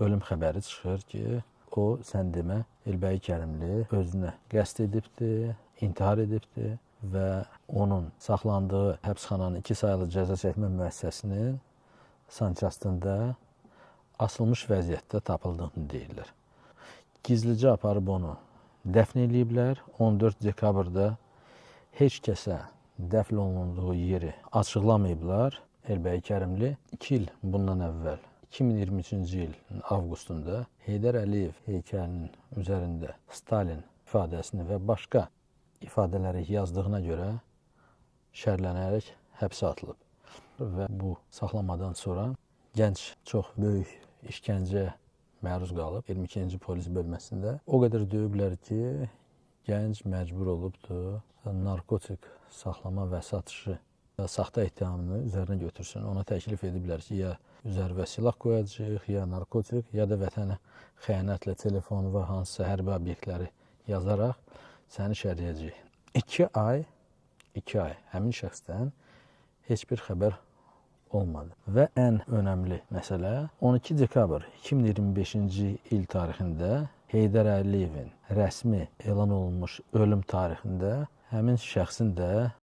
ölüm xəbəri çıxır ki, o, sən demə, Elbəy Kərimli özünə qəsd edibdir, intihar edibdir və onun saxlandığı həbsxananın 2 saylı cəza çəkmə müəssisəsinin sankastında asılmış vəziyyətdə tapıldığını deyirlər. Gizlicə aparıb onu dəfn eləyiblər. 14 dekabrda heç kəsə dəfn olunduğu yeri açıqlamayıblar. Elbəy Kərimli 2 il bundan əvvəl 2023-cü ilin avqustunda Heydər Əliyev heykəlinin üzərində Stalin ifadəsini və başqa ifadələri yazdığına görə şərlənərək həbsə atılıb. Və bu saxlamadan sonra gənc çox böyük işgəncəyə məruz qalıb 22-ci polis bölməsində. O qədər döyüblər ki, gənc məcbur olubdur narkotik saxlama və satışı saxta ittihamını üzərinə götürsün. Ona təklif ediblər ki, ya üzərinə silah qoyacaq, ya narkotik, ya da vətənə xəyanətlə telefon və hansısa hərbi obyektləri yazaraq səni şərləyəcək. 2 ay həmin şəxsdən heç bir xəbər olmadı. Və ən önəmli məsələ 12 dekabr 2025-ci il tarixində Heydər Əliyevin rəsmi elan olunmuş ölüm tarixində həmin şəxsin də